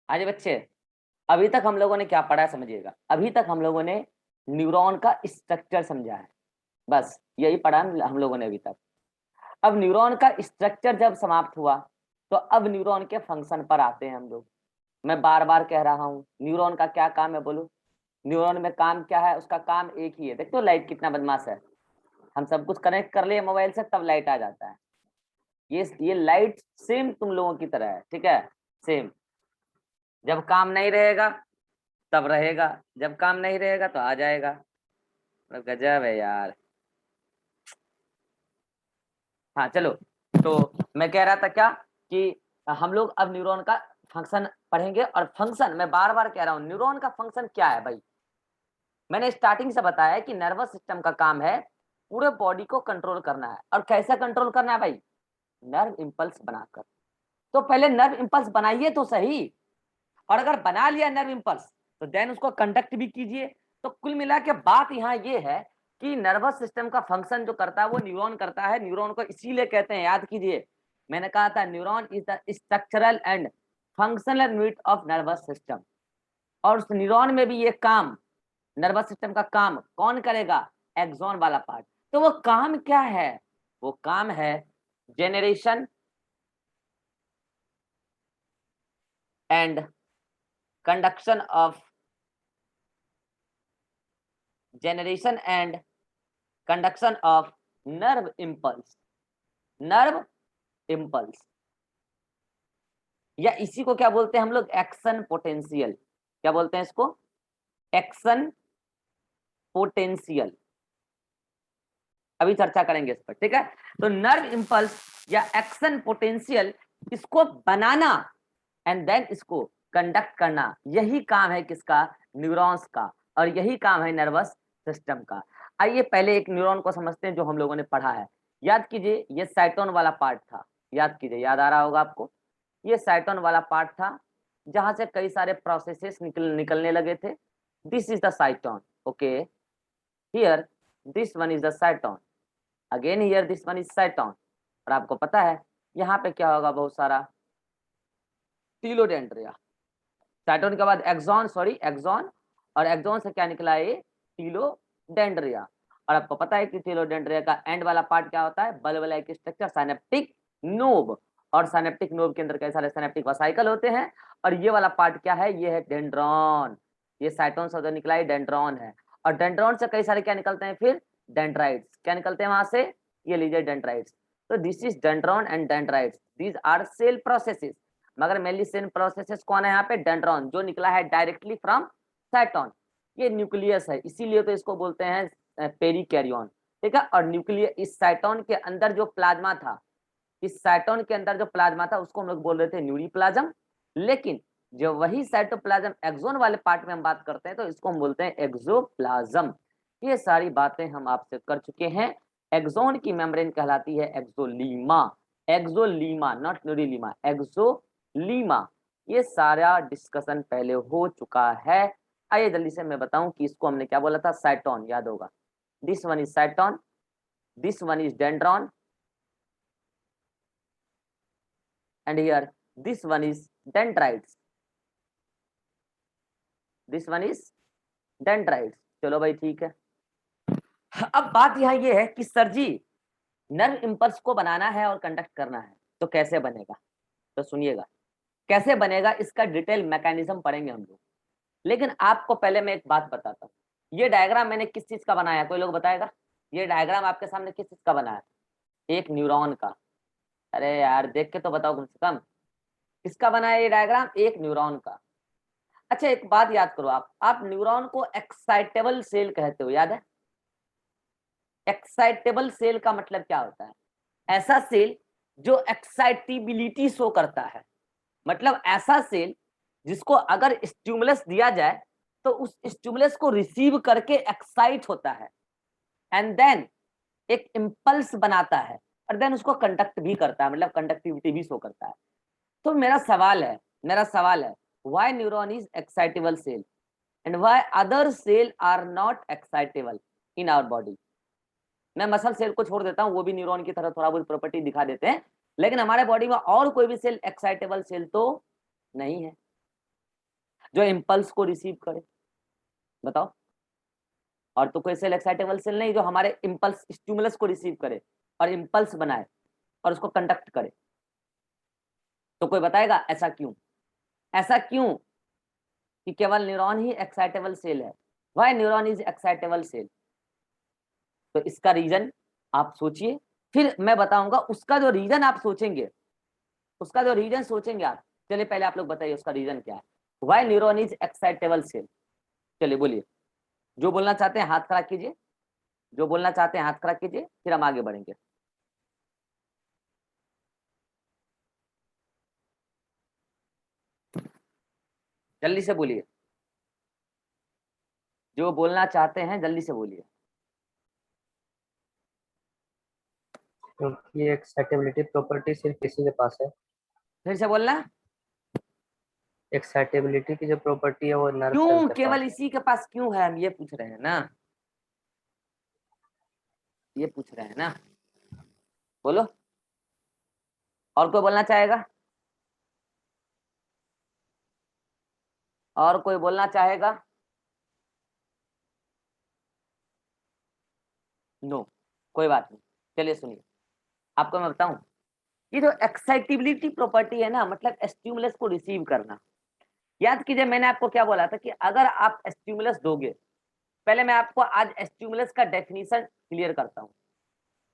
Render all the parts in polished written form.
हाँ जी बच्चे, अभी तक हम लोगों ने क्या पढ़ा है समझिएगा। अभी तक हम लोगों ने न्यूरॉन का स्ट्रक्चर समझा है, बस यही पढ़ा हम लोगों ने अभी तक। अब न्यूरॉन का स्ट्रक्चर जब समाप्त हुआ तो अब न्यूरॉन के फंक्शन पर आते हैं हम लोग। मैं बार बार कह रहा हूँ, न्यूरॉन का क्या काम है बोलो। न्यूरॉन में काम क्या है, उसका काम एक ही है। देखो लाइट कितना बदमाश है, हम सब कुछ कनेक्ट कर लिए मोबाइल से तब लाइट आ जाता है। ये लाइट सेम तुम लोगों की तरह है, ठीक है, सेम। जब काम नहीं रहेगा तब रहेगा, जब काम नहीं रहेगा तो आ जाएगा। गजब है यार। हाँ चलो, तो मैं कह रहा था क्या कि हम लोग अब न्यूरॉन का फंक्शन पढ़ेंगे। और फंक्शन मैं बार बार कह रहा हूँ, न्यूरॉन का फंक्शन क्या है भाई। मैंने स्टार्टिंग से बताया कि नर्वस सिस्टम का काम है पूरे बॉडी को कंट्रोल करना है। और कैसे कंट्रोल करना है भाई, नर्व इंपल्स बनाकर। तो पहले नर्व इंपल्स बनाइए तो सही, और अगर बना लिया नर्व इंपल्स तो देन उसको कंडक्ट भी कीजिए। तो कुल मिला के बात यहाँ ये है कि नर्वस सिस्टम का फंक्शन जो करता है वो न्यूरॉन करता है। न्यूरॉन को इसीलिए कहते हैं, याद कीजिए, मैंने कहा था neuron is the structural and functional unit of nervous system. और उस न्यूरॉन में भी ये काम, नर्वस सिस्टम का काम कौन करेगा, एक्सॉन वाला पार्ट। तो वो काम क्या है, वो काम है generation and conduction of, generation and conduction of nerve impulse, nerve impulse। या इसी को क्या बोलते हैं हम लोग, एक्शन पोटेंशियल। क्या बोलते हैं इसको, एक्शन पोटेंशियल। अभी चर्चा करेंगे इस पर, ठीक है। तो नर्व इंपल्स या एक्शन पोटेंशियल, इसको बनाना एंड देन इसको कंडक्ट करना, यही काम है किसका, न्यूरॉन्स का। और यही काम है नर्वस सिस्टम का। आइए पहले एक न्यूरॉन को समझते हैं जो हम लोगों ने पढ़ा है। याद कीजिए, ये साइटोन वाला पार्ट था। याद कीजिए, याद आ रहा होगा आपको। ये साइटोन वाला पार्ट था जहां से कई सारे प्रोसेसेस निकलने लगे थे। This is the साइटोन, okay. Here this one is the साइटोन, again here this one is साइटोन। और आपको पता है यहाँ पे क्या होगा, बहुत सारा टीलोडेंड्रिया। साइटोन के बाद एक्सॉन, सॉरी एक्सॉन, और एक्सॉन से क्या निकला, ये टीलोडेंड्रिया। और आपको पता है कि टीलोडेंड्रिया का एंड वाला पार्ट क्या होता है, bulb like structure, synaptic knob. और साइनेप्टिक नोब के अंदर कई सारे साइनेप्टिक वेसिकल होते हैं। और ये वाला पार्ट क्या है, ये है डेंड्रॉन। ये साइटोन से निकला है, डेंड्रॉन है। और डेंड्रॉन से कई सारे क्या निकलते हैं फिर, डेंड्राइट्स। क्या निकलते हैं वहां से, ये लीजिए डेंड्राइट्स। तो this is dendron and dendrites, these are cell processes. मगर मेनली सेल प्रोसेसेस कौन है यहाँ पे, डेंड्रॉन, जो निकला है डायरेक्टली फ्रॉम साइटोन। ये न्यूक्लियस है, इसीलिए तो इसको बोलते हैं पेरिकैरियोन, ठीक है। और न्यूक्लियस, इस साइटोन के अंदर जो प्लाज्मा था, इस साइटोन के अंदर जो प्लाज्मा था उसको हम लोग बोल रहे थे न्यूरीप्लाज्म। लेकिन जो वही साइटोप्लाज्म एक्सोन वाले पार्ट में हम बात करते हैं तो इसको हम बोलते हैं एक्सोप्लाज्म। ये सारी बातें हम आपसे कर चुके हैं। एक्सोन की मेम्ब्रेन कहलाती है एक्सोलीमा। एक्सोलीमा, नॉट न्यूरीलीमा, एक्सोलीमा। ये सारा डिस्कशन पहले हो चुका है। आइए जल्दी से मैं बताऊं कि इसको हमने क्या बोला था, साइटोन, याद होगा। This one is साइटोन, this one is dendron, and here this one is dendrites, this one is dendrites। चलो भाई ठीक है। अब बात यहाँ ये है कि सर जी, नर्व इंपल्स को बनाना है और कंडक्ट करना है तो कैसे बनेगा। तो सुनिएगा कैसे बनेगा, इसका डिटेल मैकेनिज्म पढ़ेंगे हम लोग। लेकिन आपको पहले मैं एक बात बताता हूँ, ये डायग्राम मैंने किस चीज का बनाया, कोई लोग बताएगा। ये डायग्राम आपके सामने किस चीज का बनाया, एक न्यूरॉन का। अरे यार देख के तो बताओ कम से कम, किसका बनाया ये डायग्राम, एक न्यूरॉन का। अच्छा एक बात याद करो, आप न्यूरॉन को एक्साइटेबल सेल कहते हो, याद है। एक्साइटेबल सेल का मतलब क्या होता है, ऐसा सेल जो एक्साइटेबिलिटी शो करता है। मतलब ऐसा सेल जिसको अगर स्टिमुलस दिया जाए तो उस स्टिमुलस को रिसीव करके एक्साइट होता है एंड देन एक इंपल्स बनाता है और देन उसको कंडक्ट भी करता है, मतलब कंडक्टिविटी भी शो करता है। तो मेरा सवाल है why neuron is excitable cell and why other cell are not excitable in our body। मैं मसल सेल को छोड़ देता हूं, वो भी न्यूरॉन की तरह थोड़ा बहुत प्रॉपर्टी दिखा देते हैं, लेकिन हमारे बॉडी में और कोई भी सेल एक्साइटेबल सेल तो नहीं है। जो इम्पल्स को रिसीव करे, बताओ। और तो कोई सेल एक्साइटेबल सेल नहीं जो हमारे इम्पल्स स्टिमुलस को रिसीव करे और इम्पल्स बनाए और उसको कंडक्ट करे। तो कोई बताएगा ऐसा क्यों? ऐसा क्यों कि केवल न्यूरॉन ही एक्साइटेबल सेल है? Why neuron is excitable cell? तो इसका रीजन आप सोचिए, फिर मैं बताऊंगा उसका जो रीजन आप सोचेंगे, उसका जो रीजन सोचेंगे आप। चलिए पहले आप लोग बताइए उसका रीजन क्या है, why neuron is excitable cell. चलिए बोलिए, जो बोलना चाहते हैं हाथ खड़ा कीजिए, जो बोलना चाहते हैं हाथ खड़ा कीजिए, फिर हम आगे बढ़ेंगे। जल्दी से बोलिए, जो बोलना चाहते हैं जल्दी से बोलिए। क्योंकि एक्साइटेबिलिटी प्रॉपर्टी सिर्फ किसी के पास है। फिर से बोलना। एक्साइटेबिलिटी की जो प्रॉपर्टी है वो नर्व सेल क्यों के केवल पास है। इसी के पास क्यों है, हम ये पूछ रहे हैं ना, ये पूछ रहे हैं ना, बोलो। और कोई बोलना चाहेगा? और कोई बोलना चाहेगा? नो, कोई बात नहीं। चलिए सुनिए, आपको मैं बताऊं, ये जो एक्साइटेबिलिटी प्रॉपर्टी है ना, मतलब स्टिमुलस को रिसीव करना। याद कीजिए मैंने आपको क्या बोला था कि अगर आप स्टिमुलस दोगे, पहले मैं आपको आज स्टिमुलस का डेफिनेशन क्लियर करता हूँ।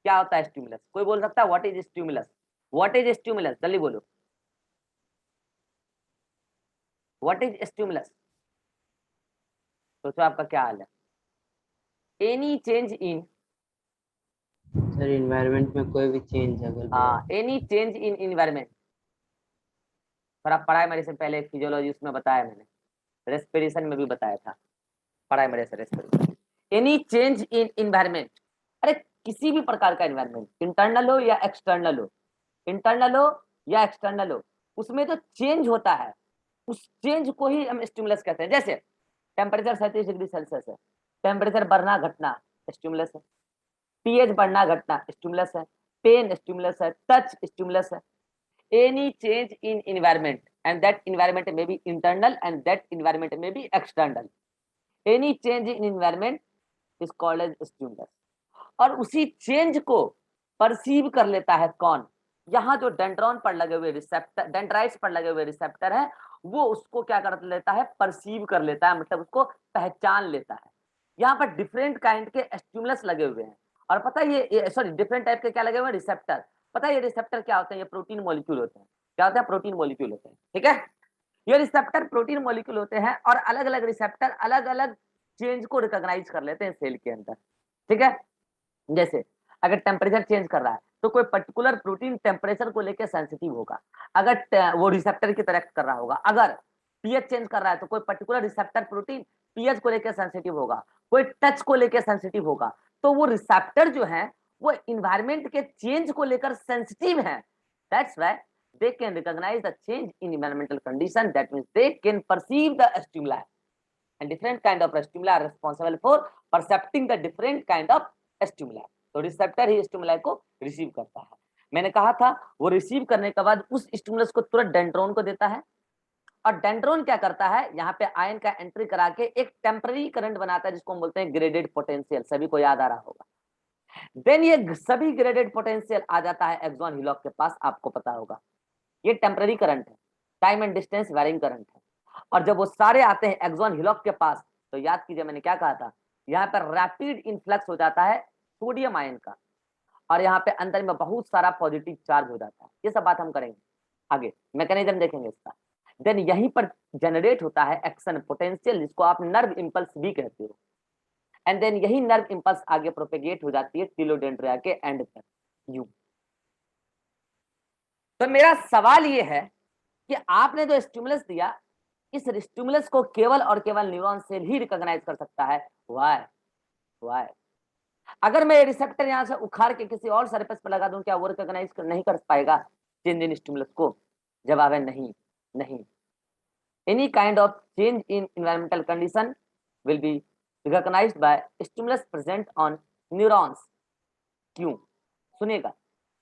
क्या होता है स्टिमुलस? कोई बोल सकता है what is stimulus? What is stimulus, जल्दी बोलो, व्हाट इज स्टिमुलस? सोचो आपका क्या हाल है। एनी चेंज इन, सर इन्वायरमेंट में कोई भी चेंज अगर हाँ, एनी चेंज इन इन्वायरमेंट। थोड़ा पढ़ाई मेरे से पहले फिजियोलॉजी उसमें बताया मैंने, रेस्पिरेशन में भी बताया था, पढ़ाई मेरे से respiration. Any change in environment, अरे किसी भी प्रकार का इन्वायरमेंट, इंटरनल हो या एक्सटर्नल हो, इंटरनल हो या एक्सटर्नल हो, उसमें जो चेंज होता है उस चेंज को ही हम स्टिमुलस कहते हैं। जैसे टेम्परेचर 37 डिग्री सेल्सियस है, टेम्परेचर बढ़ना घटना स्टिमुलस है, पीएच बढ़ना घटना स्टिमुलस है, पेन स्टिमुलस है, टच स्टिमुलस है। Any change in environment and that environment may be internal and that environment may be external, any change in environment is called as stimulus. और उसी change को perceive कर लेता है कौन? यहाँ जो डेंड्रॉन पर लगे हुए रिसेप्टर, डेंड्राइट्स पर लगे हुए रिसेप्टर है, वो उसको क्या कर लेता है, परसीव कर लेता है, मतलब उसको पहचान लेता है। यहाँ पर डिफरेंट काइंड के स्टिमुलस लगे हुए हैं। और पता है ये सॉरी डिफरेंट टाइप के क्या लगे हुए हैं, रिसेप्टर। पता है ये रिसेप्टर क्या होते हैं? ये प्रोटीन मॉलिक्यूल होते हैं। क्या होता है? प्रोटीन मॉलिक्यूल होते हैं, ठीक है। ये रिसेप्टर प्रोटीन मॉलिक्यूल होते हैं और अलग अलग रिसेप्टर अलग अलग चेंज को रिकॉग्नाइज कर लेते हैं सेल के अंदर, ठीक है। जैसे अगर टेम्परेचर चेंज कर रहा है तो कोई पर्टिकुलर प्रोटीन टेम्परेचर को लेकर सेंसिटिव होगा, अगर वो रिसेप्टर की तरह कर रहा होगा। अगर पीएच चेंज कर रहा है तो कोई पर्टिकुलर रिसेप्टर प्रोटीन पीएच को लेकर सेंसिटिव होगा, कोई टच को लेकर सेंसिटिव होगा। तो वो रिसेप्टर जो है वो इन्वायरमेंट के चेंज को लेकर सेंसिटिव है। That's why they can recognize the change in environmental condition, that means they can perceive the stimuli, and different kind of stimuli are responsible for percepting the different kind of stimuli. तो receptor ही stimuli को receive करता है। मैंने कहा था वो receive करने के बाद उस स्टिमुलस को तुरंत डेंड्रोन को देता है, और डेंड्रोन क्या करता है, यहाँ पे आयन का एंट्री करा के एक टेम्पररी करंट बनाता है जिसको हम बोलते हैं ग्रेडेड पोटेंशियल, सभी को याद आ रहा होगा। देन ये सभी ग्रेडेड पोटेंशियल आ जाता है एक्सॉन हिलॉक के पास, आपको पता होगा ये टेम्पररी करंट है, time and distance varying current है। और जब वो सारे आते हैं एक्सॉन हिलॉक के पास, तो याद कीजिए मैंने क्या कहा था, यहाँ पर रैपिड इन्फ्लक्स हो जाता है सोडियम आयन का, और यहाँ पे अंदर में बहुत सारा पॉजिटिव चार्ज हो जाता है। ये सब बात हम करेंगे आगे, मैकेनिज्म देखेंगे इसका। देन यहीं पर जनरेट होता है एक्शन पोटेंशियल, जिसको आप नर्व इंपल्स भी कहते हो। एंड देन यही नर्व इंपल्स आगे प्रोपेगेट हो जाती है टिलोडेंड्रिया के एंड तक, यूं। तो मेरा सवाल ये है कि आपने जो स्टिमुलस दिया, इस स्टिमुलस को केवल और केवल न्यूरॉन सेल ही रिकॉग्नाइज कर सकता है। व्हाई? व्हाई? अगर मैं रिसेप्टर यहां से उखाड़ के किसी और सरफेस पर लगा दूं, क्या वो रिकॉग्नाइज नहीं कर पाएगा चेंज इन स्टिमुलस को? जवाब है नहीं, नहीं। Any kind of change in environmental condition will be recognised by stimulus present on neurons. क्यों? सुनिएगा,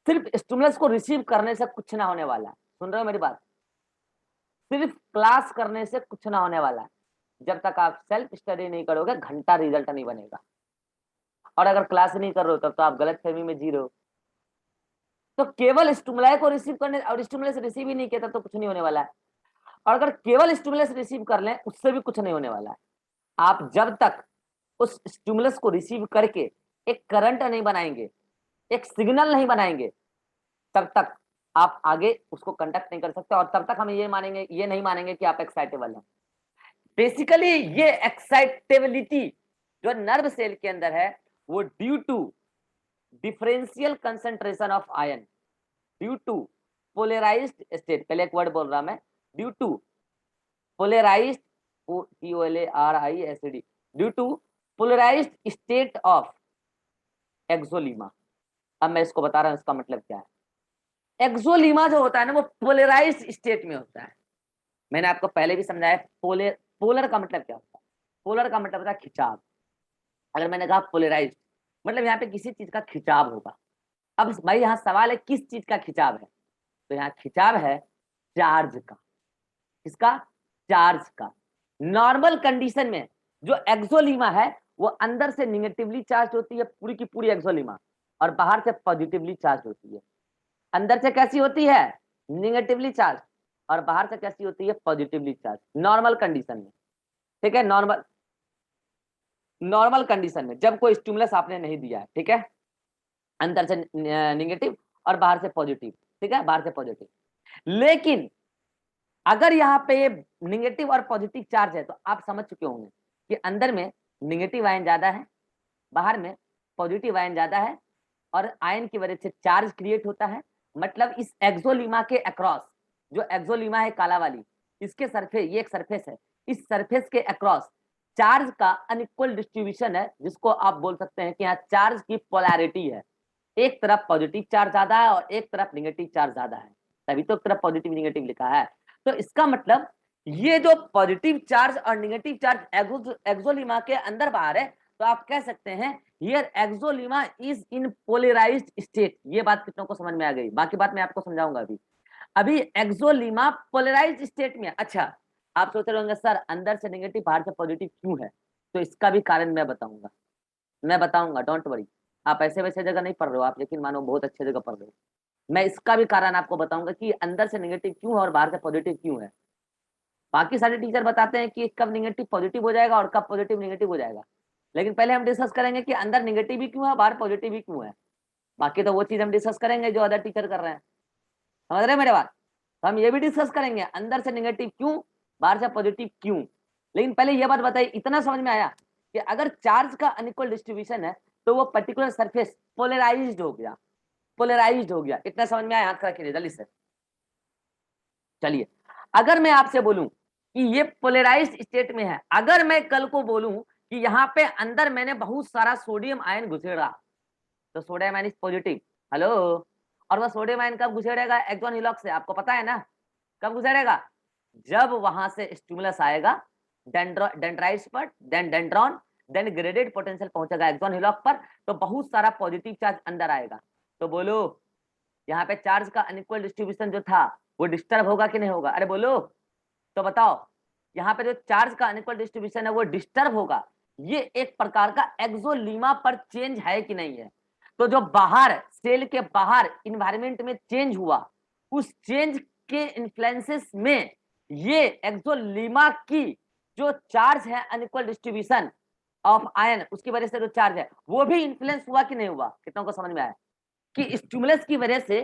सिर्फ स्टिमुलस को रिसीव करने से कुछ ना होने वाला है। सुन रहे हो मेरी बात? सिर्फ क्लास करने से कुछ ना होने वाला है। जब तक आप सेल्फ स्टडी नहीं करोगे घंटा रिजल्ट नहीं बनेगा। और अगर क्लास नहीं कर रहे हो तब तो आप गलत फहमी में जी रहे हो। तो केवल स्टिमुलाई को रिसीव करने और स्टिमुलस रिसीव ही नहीं किया तो कुछ नहीं होने वाला है। और अगर केवल स्टिमुलस रिसीव कर लें उससे भी कुछ नहीं होने वाला है। आप जब तक उस स्टिमुलस को रिसीव करके एक करंट नहीं बनाएंगे, एक सिग्नल नहीं बनाएंगे, तब तक आप आगे उसको कंडक्ट नहीं कर सकते। और तब तक हम ये नहीं मानेंगे कि आप एक्साइटेबल हैं। बेसिकली ये एक्साइटेबिलिटी जो नर्व सेल के अंदर है वो due to differential concentration of ion, due to polarised state, पहले एक वर्ड बोल रहा मैं, due to polarised, POLARISD, due to polarised state of axolemma. अब मैं इसको बता रहा हूं इसका मतलब क्या है। एक्सोलीमा जो होता है ना वो पोलराइज्ड स्टेट में होता है। मैंने आपको पहले भी समझाया पोलर का मतलब क्या होता है। पोलर का मतलब होता है खिंचाव। अगर मैंने कहा पोलराइज्ड मतलब यहाँ पे किसी चीज का खिंचाव होगा। अब भाई यहाँ सवाल है किस चीज का खिंचाव है, तो यहाँ खिंचाव है चार्ज का। किसका? चार्ज का। नॉर्मल कंडीशन में जो एक्सोलीमा है वो अंदर से निगेटिवली चार्ज होती है पूरी की पूरी एक्सोलीमा, और बाहर से पॉजिटिवली चार्ज होती है। अंदर से कैसी होती है? निगेटिवली चार्ज, और बाहर से कैसी होती है? पॉजिटिवली चार्ज, नॉर्मल कंडीशन में। ठीक है, नॉर्मल कंडीशन में जब कोई स्टिमुलस आपने नहीं दिया है, ठीक है, अंदर से निगेटिव और बाहर से पॉजिटिव, ठीक है, बाहर से पॉजिटिव। लेकिन अगर यहाँ पे निगेटिव और पॉजिटिव चार्ज है तो आप समझ चुके होंगे कि अंदर में निगेटिव आयन ज्यादा है, बाहर में पॉजिटिव आयन ज्यादा है, और आयन की वजह से चार्ज क्रिएट होता है। मतलब इस एक्सोलीमा के अक्रॉस, जो एक्सोलीमा है काला वाली, इसके सरफेस, ये एक सरफेस है, इस सरफेस के अक्रॉस चार्ज का अनइक्वल डिस्ट्रीब्यूशन है, जिसको आप बोल सकते हैं कि यहाँ चार्ज की पोलैरिटी है। एक तरफ पॉजिटिव चार्ज ज्यादा है और एक तरफ निगेटिव चार्ज ज्यादा है, तभी तो एक तरफ पॉजिटिव निगेटिव लिखा है। तो इसका मतलब ये जो पॉजिटिव चार्ज और निगेटिव चार्ज एक्सोलीमा के अंदर बाहर है, तो आप कह सकते हैं here axolemma is in polarised state. ये बात कितनों को समझ में आ गई? बाकी बात मैं आपको समझाऊंगा अभी। अभी एक्सोलीमा पोलराइज्ड स्टेट में। अच्छा, आप सोच रहे होंगे सर अंदर से नेगेटिव बाहर से पॉजिटिव क्यों है? तो इसका भी कारण मैं बताऊंगा, डोंट वरी। आप ऐसे वैसे जगह नहीं पढ़ रहे हो, आप यकीन मानो बहुत अच्छे जगह पढ़ रहे हो। मैं इसका भी कारण आपको बताऊंगा कि अंदर से नेगेटिव क्यों है और बाहर से पॉजिटिव क्यों है। बाकी सारे टीचर बताते हैं कि कब नेगेटिव पॉजिटिव हो जाएगा और कब पॉजिटिव नेगेटिव हो जाएगा, लेकिन पहले हम डिस्कस करेंगे कि अंदर नेगेटिव भी क्यों है, बाहर पॉजिटिव भी क्यों है। बाकी तो वो चीज हम डिस्कस करेंगे जो अदर टीचर कर रहे हैं। समझ रहे हैं मेरे बात? तो हम ये भी डिस्कस करेंगे अंदर से नेगेटिव क्यों, बाहर से पॉजिटिव क्यों। लेकिन पहले ये बात बताइए, इतना समझ में आया कि अगर चार्ज का अनइक्वल डिस्ट्रीब्यूशन है तो वो पर्टिकुलर सरफेस पोलराइज्ड हो गया, पोलराइज्ड हो गया। इतना समझ में आया? हाथ खड़ा कीजिए जल्दी से। चलिए, अगर मैं आपसे बोलूं कि ये पोलराइज्ड स्टेट में है, अगर मैं कल को बोलूं कि यहाँ पे अंदर मैंने बहुत सारा सोडियम आयन घुसेड़ा, तो sodium ion is positive. Hello, और वह सोडियम आयन कब घुसेड़ेगा? एक्सॉन हिलॉक्स से, आपको पता है ना कब घुसेड़ेगा? जब वहां से स्टिमुलस आएगा डेंड्राइट्स पर, then dendron, then graded potential पहुंचेगा एक्सॉन हिलॉक पर, तो बहुत सारा पॉजिटिव चार्ज अंदर आएगा। तो बोलो यहाँ पे चार्ज का अनइक्वल डिस्ट्रीब्यूशन जो था वो डिस्टर्ब होगा कि नहीं होगा? अरे बोलो तो बताओ, यहाँ पे जो चार्ज का अनइक्वल डिस्ट्रीब्यूशन है वो डिस्टर्ब होगा। ये एक प्रकार का एक्सोलीमा पर चेंज है कि नहीं है? तो जो बाहर सेल के बाहर इन्वायरमेंट में चेंज हुआ, उस चेंज के इन्फ्लुएंसेस में ये एक्सोलीमा की जो चार्ज है अनइक्वल डिस्ट्रीब्यूशन ऑफ आयन, उसकी वजह से जो चार्ज है वो भी इन्फ्लुएंस हुआ कि नहीं हुआ? कितनों को समझ में आया कि स्टिमुलस की वजह से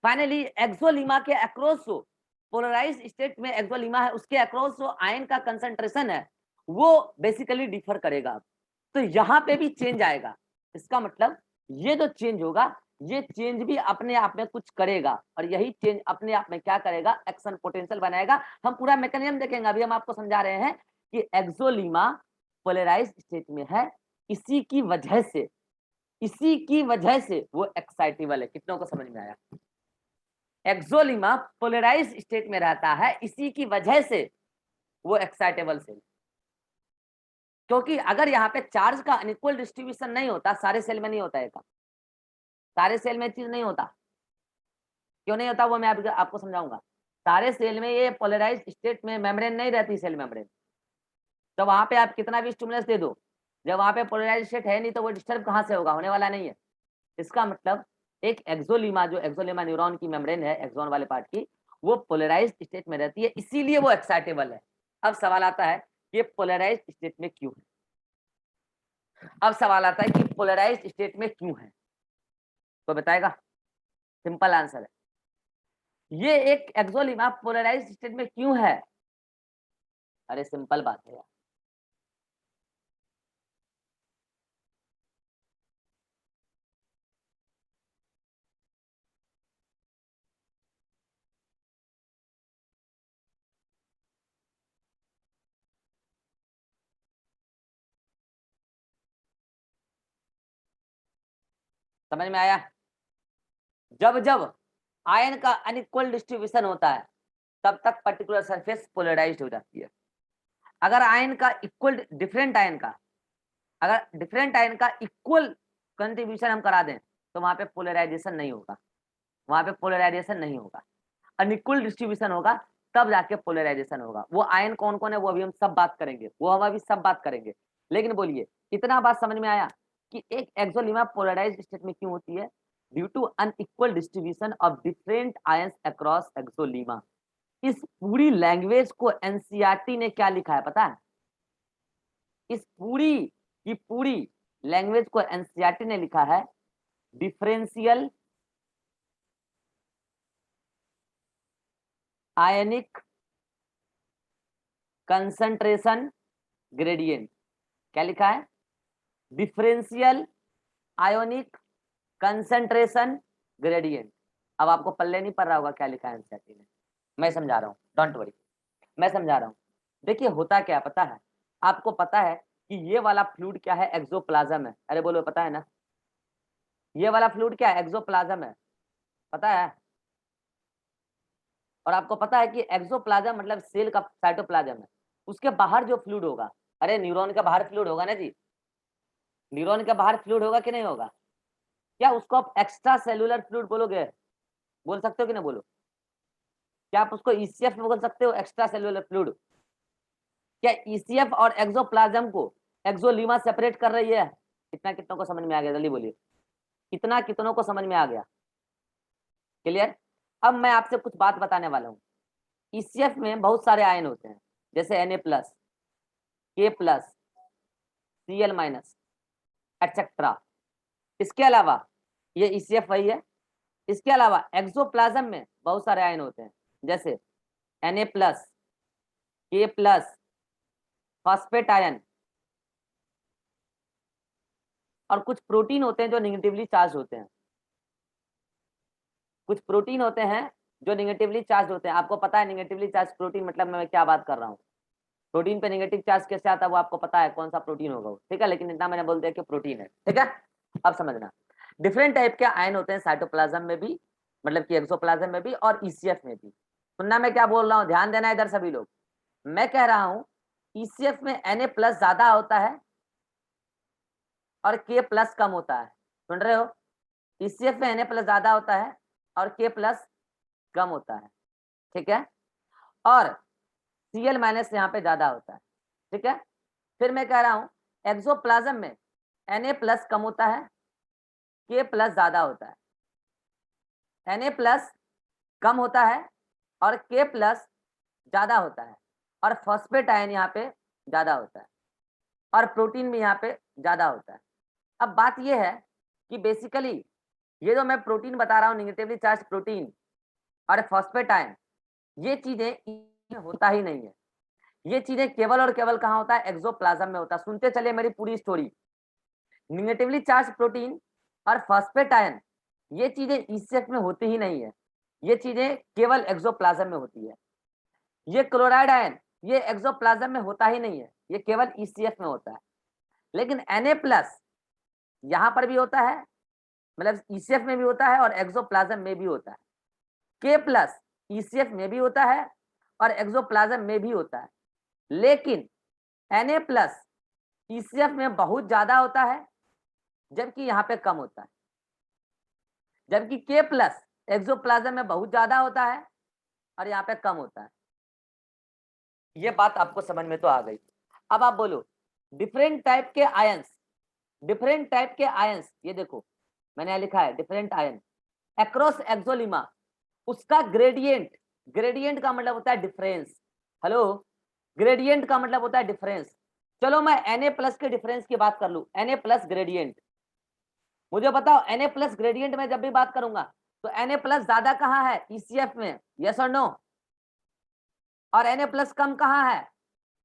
फाइनली एक्सोलीमा के अक्रॉस जो पोलराइज्ड स्टेट में एक्सोलीमा है उसके अक्रॉस जो आयन का कंसंट्रेशन है वो बेसिकली डिफर करेगा। तो यहाँ पे भी चेंज आएगा। इसका मतलब ये जो चेंज होगा, ये चेंज भी अपने आप में कुछ करेगा, और यही चेंज अपने आप में क्या करेगा? एक्शन पोटेंशियल बनाएगा। हम पूरा मैकेनिज्म देखेंगे, अभी हम आपको समझा रहे हैं कि एक्सोलीमा पोलराइज्ड स्टेट में है, इसी की वजह से वो एक्साइटेबल है। कितनों को समझ में आया? एक्सोलीमा पोलराइज्ड स्टेट में रहता है, इसी की वजह से वो एक्साइटेबल सेल। क्योंकि अगर यहाँ पे चार्ज का अनइक्वल डिस्ट्रीब्यूशन नहीं होता, सारे सेल में नहीं होता है, सारे सेल में चीज नहीं होता। क्यों नहीं होता वो मैं आपको समझाऊंगा। सारे सेल में ये पोलराइज स्टेट में मेम्ब्रेन नहीं रहती, सेल मेम्ब्रेन। तो वहां पे आप कितना भी स्टिमुलस दे दो, जब वहां पे पोलराइज स्टेट है नहीं तो वो डिस्टर्ब कहाँ से होगा, होने वाला नहीं है। इसका मतलब एक एक्सोलीमा, जो एक्सोलीमा न्यूरॉन की मेम्ब्रेन है एक्सॉन वाले पार्ट की, वो पोलराइज स्टेट में रहती है, इसीलिए वो एक्साइटेबल है। अब सवाल आता है कि पोलराइज स्टेट में क्यों है। अब सवाल आता है कि पोलराइज स्टेट में क्यों है, तो बताएगा? सिंपल आंसर है, ये एक एक्सोलीमा पोलराइज स्टेट में क्यों है। अरे सिंपल बात है यार। समझ में आया? जब जब आयन का अनइक्वल डिस्ट्रीब्यूशन होता है तब तक पर्टिकुलर सरफेस पोलराइज्ड हो जाती है। अगर आयन का इक्वल डिफरेंट आयन का, अगर डिफरेंट आयन का इक्वल कंट्रीब्यूशन हम करा दें तो वहां पे पोलराइजेशन नहीं होगा, वहां पे पोलराइजेशन नहीं होगा। अनइक्वल डिस्ट्रीब्यूशन होगा तब जाके पोलराइजेशन होगा। वो आयन कौन कौन है वो अभी हम सब बात करेंगे, वो हम अभी सब बात करेंगे। लेकिन बोलिए इतना बात समझ में आया कि एक एक्सोलीमा पोलराइज्ड स्टेट में क्यों होती है? Due to unequal distribution of different ions across axolemma. इस पूरी लैंग्वेज को एनसीईआरटी ने क्या लिखा है पता है? इस पूरी की पूरी लैंग्वेज को एनसीईआरटी ने लिखा है डिफरेंशियल आयनिक कंसंट्रेशन ग्रेडियंट। क्या लिखा है? Differential ionic concentration gradient. अब आपको पल्ले नहीं पड़ रहा होगा क्या लिखा है एनसीईआरटी ने, मैं समझा रहा हूँ, डोंट वरी, मैं समझा रहा हूँ। देखिए होता क्या पता है आपको? पता है कि ये वाला फ्लूइड क्या है? एक्सोप्लाज्म है। अरे बोलो पता है ना? ये वाला फ्लूइड क्या है? एक्सोप्लाज्म है, पता है? और आपको पता है कि एक्सोप्लाज्म मतलब सेल का साइटोप्लाज्म है, उसके बाहर जो फ्लूइड होगा, अरे न्यूरॉन के बाहर फ्लूइड होगा ना जी, न्यूरॉन के बाहर फ्लूइड होगा कि नहीं होगा? क्या उसको आप एक्स्ट्रा सेलुलर फ्लूइड बोलोगे? बोल सकते हो कि नहीं बोलो? क्या आप उसको ईसीएफ बोल सकते हो, एक्स्ट्रा सेलुलर फ्लूइड? क्या ईसीएफ और एक्सोप्लाज्म को एक्सोलीमा सेपरेट कर रही है? कितना कितनों को समझ में आ गया? जल्दी बोलिए, कितना कितनों को समझ में आ गया? क्लियर? अब मैं आपसे कुछ बात बताने वाला हूँ। ईसीएफ में बहुत सारे आयन होते हैं, जैसे Na+, K+, Cl- एक्सेट्रा। इसके अलावा ये ईसीएफ वही है। इसके अलावा एक्सोप्लाज्म में बहुत सारे आयन होते हैं, जैसे Na+, K+, फॉस्फेट आयन, और कुछ प्रोटीन होते हैं जो निगेटिवली चार्ज होते हैं। कुछ प्रोटीन होते हैं जो निगेटिवली चार्ज होते हैं। आपको पता है निगेटिवली चार्ज प्रोटीन मतलब मैं क्या बात कर रहा हूँ? प्रोटीन पे नेगेटिव चार्ज कैसे आता है वो आपको पता है, कौन सा प्रोटीन होगा वो, ठीक है? लेकिन इतना मैंने बोल दिया कि प्रोटीन है, ठीक है? अब समझना, डिफरेंट टाइप के आयन होते हैं साइटोप्लाज्म में भी, मतलब कि एक्सोप्लाज्म में भी और ईसीएफ में भी। सुनना मैं क्या बोल रहा हूँ, ध्यान देना इधर सभी लोग। मैं कह रहा हूँ ईसीएफ में Na+ ज्यादा होता है और K+ कम होता है। सुन रहे हो? ईसीएफ में Na+ ज्यादा होता है और K+ कम होता है, ठीक है? और Cl- यहाँ पे ज्यादा होता है, ठीक है? फिर मैं कह रहा हूं एक्सोप्लाज्म में Na+ कम होता है, K+ ज्यादा होता है। Na+ कम होता है और K+ ज्यादा होता है, और फॉस्फेट आयन यहाँ पे ज्यादा होता है, और प्रोटीन भी यहाँ पे ज्यादा होता है। अब बात यह है कि बेसिकली ये जो मैं प्रोटीन बता रहा हूँ, निगेटिवली चार्ज प्रोटीन और फॉस्फेट आयन, ये चीजें होता ही नहीं है। ये चीजें केवल और केवल कहाँ होता है? एक्सोप्लाज्म में होता है। सुनते चलिए मेरी पूरी स्टोरी। निगेटिवली चार्ज प्रोटीन और फॉस्फेट आयन, ये चीजें ईसीएफ में होती ही नहीं है, ये चीजें केवल एक्सोप्लाज्म में होती है। ये क्लोराइड आयन, ये एक्सोप्लाज्म में होता ही नहीं है, ये केवल ईसीएफ में होता है। लेकिन Na+ यहाँ पर भी होता है, मतलब ईसीएफ में भी होता है और एक्सोप्लाज्म में भी होता है। K+ ईसीएफ में भी होता है और एक्सोप्लाज्म में भी होता है। लेकिन Na+ ईसीएफ में बहुत ज्यादा होता है जबकि यहाँ पे कम होता है, जबकि K+ एक्सोप्लाज्म में बहुत ज्यादा होता है और यहाँ पे कम होता है। ये बात आपको समझ में तो आ गई। अब आप बोलो डिफरेंट टाइप के आयंस, डिफरेंट टाइप के आयंस, ये देखो मैंने यहाँ लिखा है डिफरेंट आयन अक्रॉस एक्सोलिमा, उसका ग्रेडियंट, ग्रेडियंट का मतलब होता है डिफरेंस। हेलो, ग्रेडियंट का मतलब होता है डिफरेंस। चलो मैं Na+ के डिफरेंस की बात कर लूं, Na+ ग्रेडियंट। मुझे बताओ Na+ ग्रेडियंट में जब भी बात करूंगा तो Na+ ज्यादा कहाँ है, ECF में, यस और नो, और Na+ कम कहाँ है,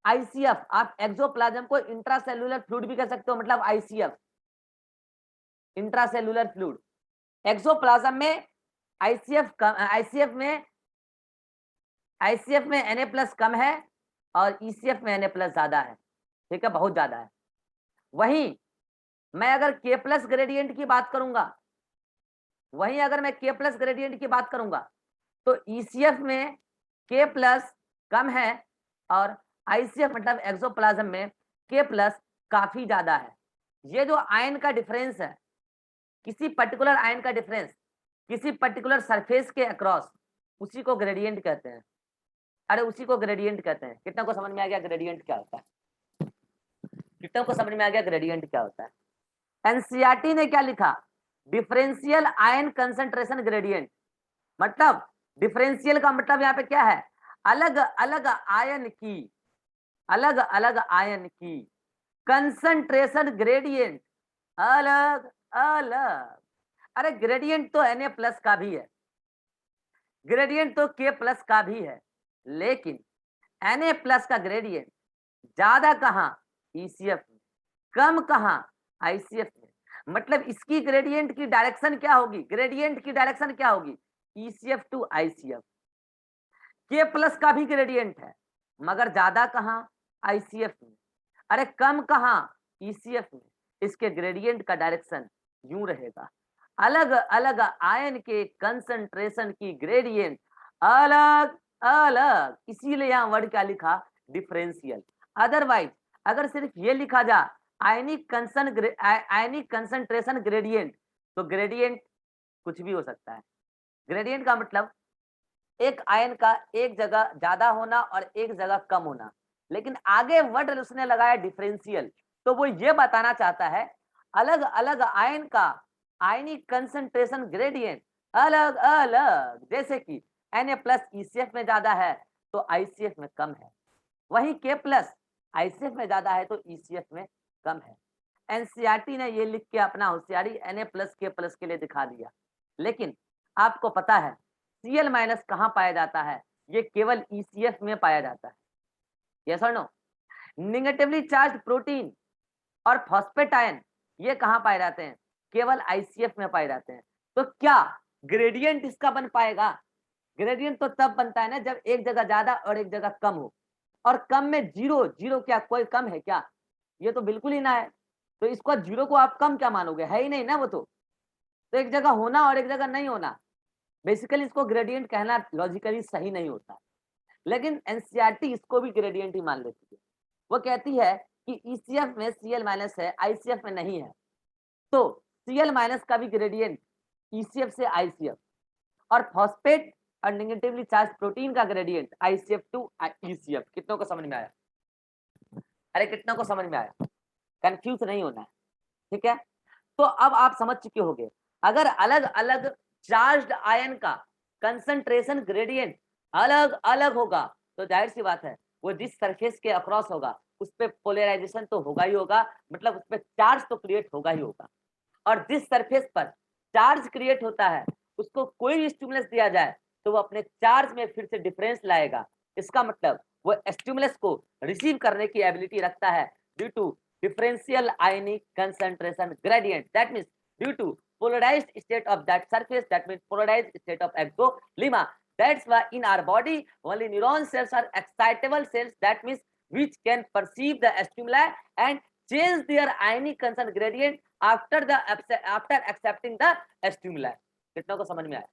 ICF। आप एक्सोप्लाज्म को इंट्रासेल्युलर फ्लूइड भी कह सकते हो, मतलब ICF, इंट्रासेल्युलर फ्लूइड। एक्सोप्लाज्म में ICF कम, ICF में Na+ कम है और ECF में Na+ ज्यादा है, ठीक है, बहुत ज्यादा है। वहीं मैं अगर K+ ग्रेडियंट की बात करूंगा, वहीं अगर मैं K+ ग्रेडियंट की बात करूंगा तो ECF में K+ कम है और ICF मतलब एक्सोप्लाज्म में K+ काफी ज्यादा है। ये जो आयन का डिफरेंस है, किसी पर्टिकुलर आयन का डिफरेंस किसी पर्टिकुलर सरफेस के अक्रॉस, उसी को ग्रेडियंट कहते हैं। अरे उसी को ग्रेडियंट कहते हैं। कितना को समझ में आ गया ग्रेडियंट क्या होता है? कितना को समझ में आ गया ग्रेडियंट क्या होता है? एनसीईआरटी ने क्या लिखा, डिफरेंशियल आयन कंसंट्रेशन ग्रेडियंट। मतलब डिफरेंशियल का मतलब यहाँ पे क्या है, अलग अलग आयन की, अलग अलग आयन की कंसंट्रेशन ग्रेडियंट, अलग अलग। अरे ग्रेडियंट तो Na+ का भी है, ग्रेडियंट तो K+ का भी है, लेकिन Na+ का ग्रेडियंट ज्यादा कहाँ, ECF में, कम कहाँ, ICF में। मतलब इसकी ग्रेडियंट की डायरेक्शन क्या होगी, ग्रेडियंट की डायरेक्शन क्या होगी, ECF टू ICF। K+ का भी ग्रेडियंट है मगर ज्यादा कहाँ, ICF में। अरे कम कहाँ, ECF में। इसके ग्रेडियंट का डायरेक्शन यूं रहेगा, अलग अलग आयन के कंसंट्रेशन की ग्रेडियंट अलग अलग, इसीलिए यहाँ वर्ड क्या लिखा, डिफरेंशियल। अदरवाइज अगर सिर्फ ये लिखा जा आयनिक कंसंट्रेशन ग्रेडियंट, तो ग्रेडियंट कुछ भी हो सकता है। ग्रेडियंट का मतलब एक आयन का एक जगह ज्यादा होना और एक जगह कम होना, लेकिन आगे वर्ड उसने लगाया डिफरेंशियल, तो वो ये बताना चाहता है अलग अलग आयन का आयनिक कंसंट्रेशन ग्रेडियंट अलग अलग। जैसे कि Na+ ECF में ज्यादा है तो ICF में कम है, वहीं K+ ICF में ज्यादा है तो ECF में कम है। एनसीईआरटी ने ये लिख के अपना होशियारी Na+ K+ के लिए दिखा दिया। लेकिन आपको पता है Cl- कहाँ पाया जाता है, ये केवल ECF में पाया जाता है, यस और नो। निगेटिवली चार्ज प्रोटीन और फॉस्फेट आयन ये कहाँ पाए जाते हैं, केवल ICF में पाए जाते हैं। तो क्या ग्रेडियंट इसका बन पाएगा, ग्रेडियंट तो तब बनता है ना जब एक जगह ज्यादा और एक जगह कम हो, और कम में जीरो, जीरो क्या कोई कम है क्या, ये तो बिल्कुल ही ना है। तो इसको जीरो को आप कम क्या मानोगे, है ही नहीं ना वो तो एक जगह होना और एक जगह नहीं होना, बेसिकली इसको ग्रेडियंट कहना लॉजिकली सही नहीं होता। लेकिन एनसीईआरटी इसको भी ग्रेडियंट ही मान लेती है। वो कहती है कि ECF में Cl- है, ICF में नहीं है, तो Cl- का भी ग्रेडियंट ECF से ICF, और फॉस्फेट और नेगेटिवली चार्ज प्रोटीन का ग्रेडियंट ICF टू ECF। कितनों को समझ में आया? अरे कितनों को समझ में आया? कंफ्यूज नहीं होना है, ठीक है। तो अब आप समझ चुके होंगे अगर अलग अलग चार्ज्ड आयन का कंसंट्रेशन ग्रेडियंट अलग अलग होगा तो जाहिर सी बात है वो जिस सरफेस के अक्रॉस होगा उस पे पोलराइजेशन तो होगा ही होगा, मतलब उस पे चार्ज तो क्रिएट होगा ही होगा। और जिस सरफेस पर चार्ज क्रिएट होता है उसको कोई भी स्टिमुलस दिया जाए तो वो अपने चार्ज में फिर से डिफरेंस लाएगा। इसका मतलब वो स्टिमुलस को रिसीव करने की एबिलिटी रखता है due to differential ionic concentration gradient, that means due to polarized state of that surface, that means polarized state of exolemma. That's why in our body only neuron cells are excitable cells, that means which can perceive the stimuli and change their ionic concentration gradient after accepting the stimuli. कितनों को समझ में आया?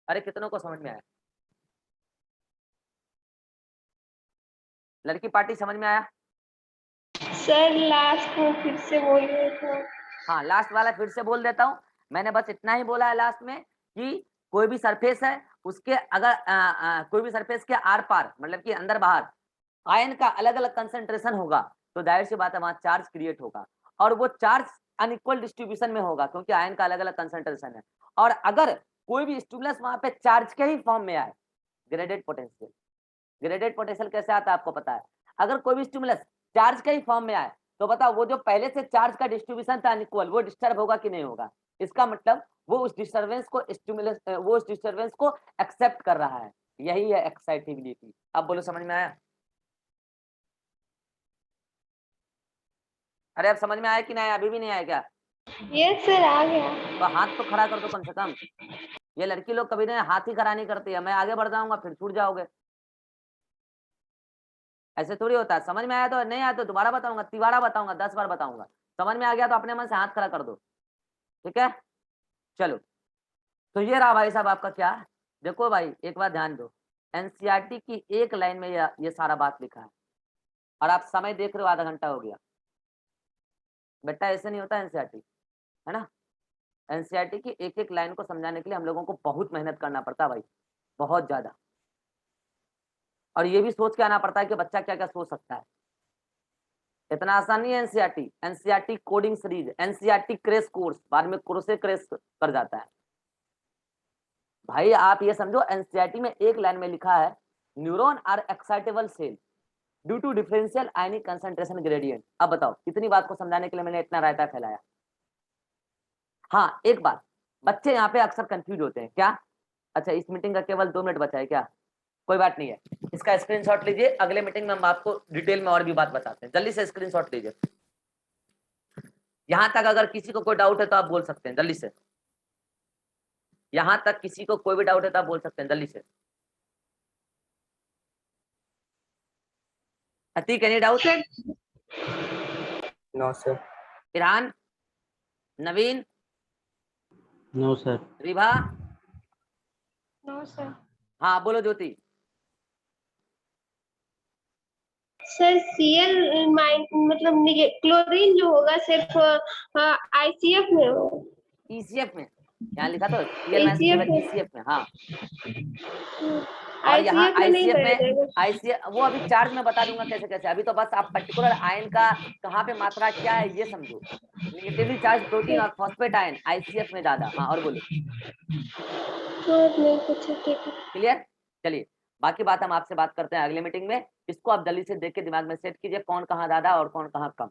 अरे कितनों को समझ में आया? लड़की पार्टी समझ में आया? सर लास्ट को फिर से बोलिए तो। हाँ लास्ट वाला फिर से बोल देता हूँ। मैंने बस इतना ही बोला है लास्ट में कि कोई भी सरफेस है उसके अगर कोई भी सरफेस के आर पार मतलब कि अंदर बाहर आयन का अलग अलग कंसंट्रेशन होगा तो जाहिर सी बात है वहां चार्ज क्रिएट होगा, और वो चार्ज अनइक्वल डिस्ट्रीब्यूशन में होगा क्योंकि आयन का अलग अलग कंसंट्रेशन है। और अगर कोई भी स्टिमुलस वहां पे चार्ज के ही फॉर्म में आए, ग्रेडेड पोटेंशियल, ग्रेडेड पोटेंशियल कैसे आता है आपको पता है? अगर कोई भी स्टिमुलस चार्ज के ही फॉर्म में आए तो बताओ वो जो पहले से चार्ज का डिस्ट्रीब्यूशन था अनइक्वल, वो डिस्टर्ब होगा कि नहीं होगा? इसका मतलब वो उस डिस्टर्बेंस को स्टिमुलस वो उस डिस्टर्बेंस को एक्सेप्ट कर रहा है, यही है एक्साइटेबिलिटी। अब बोलो समझ में आया? अरे अब समझ में आया कि नहीं आया? अभी भी नहीं आया क्या? यस सर आ गया। तो हाथ तो खड़ा कर दो कम से कम। ये लड़की लोग कभी नहीं हाथ ही खड़ा नहीं करती है, मैं आगे बढ़ जाऊंगा फिर छूट जाओगे, ऐसे थोड़ी होता है। समझ में आया तो नहीं आया तो दोबारा बताऊंगा, तिबारा बताऊंगा, 10 बार बताऊंगा। समझ में आ गया तो अपने मन से हाथ खड़ा कर दो, ठीक है? चलो, तो ये रहा भाई साहब आपका क्या, देखो भाई एक बात ध्यान दो, एनसीईआरटी की एक लाइन में ये सारा बात लिखा है और आप समय देख रहे हो आधा घंटा हो गया। बेटा ऐसे नहीं होता एनसीईआरटी, है ना? एनसीईआरटी की एक एक लाइन को समझाने के लिए हम लोगों को बहुत मेहनत करना पड़ता है भाई, बहुत ज्यादा। और ये भी सोच के आना पड़ता है कि बच्चा क्या क्या सोच सकता है। इतना आसान नहीं है NCERT. NCERT coding series, NCERT crash course, बाद में कोर्से क्रैश कर जाता है भाई। आप ये समझो एनसीईआरटी में एक लाइन में लिखा है neuron are excitable cell due to differential ionic concentration gradient. अब बताओ इतनी बात को समझाने के लिए मैंने इतना रायता फैलाया। हाँ एक बात, बच्चे यहाँ पे अक्सर कंफ्यूज होते हैं क्या? अच्छा इस मीटिंग का केवल 2 मिनट बचा है क्या? कोई बात नहीं है, इसका स्क्रीनशॉट लीजिए, अगले मीटिंग में हम आपको डिटेल में और भी बात बताते हैं। जल्दी से स्क्रीनशॉट लीजिए। यहां तक अगर किसी को कोई डाउट है तो आप बोल सकते हैं जल्दी से। यहां तक किसी को कोई भी डाउट है तो आप बोल सकते हैं जल्दी से। Atiq any doubt? Sir no sir. Iran, Naveen, no sir. Ribha, no sir. हाँ बोलो ज्योति। सर सीएल मतलब क्लोरीन जो होगा सिर्फ आईसीएफ में होगा। ईसीएफ में, यहाँ लिखा तो सीएल माइनस की एसीएफ जगह में, ईसीएफ में, हाँ। और यहाँ आईसीएफ में नहीं आईसीएफ पाया में, जाएगा। आईसीएफ वो अभी चार्ज में बता दूंगा कैसे कैसे, अभी तो बस आप पर्टिकुलर आयन का कहाँ पे मात्रा क्या है ये समझो। निगेटिवली चार्ज प्रोटीन और फॉस्फेट आयन आईसीएफ में ज्यादा। हाँ और बोलो। और नहीं कुछ, ठीक है। क्लियर? चलिए बाकी बात हम आपसे बात करते हैं अगले मीटिंग में। इसको आप जल्दी से देख के दिमाग में सेट कीजिए कौन कहाँ ज्यादा और कौन कहाँ कम।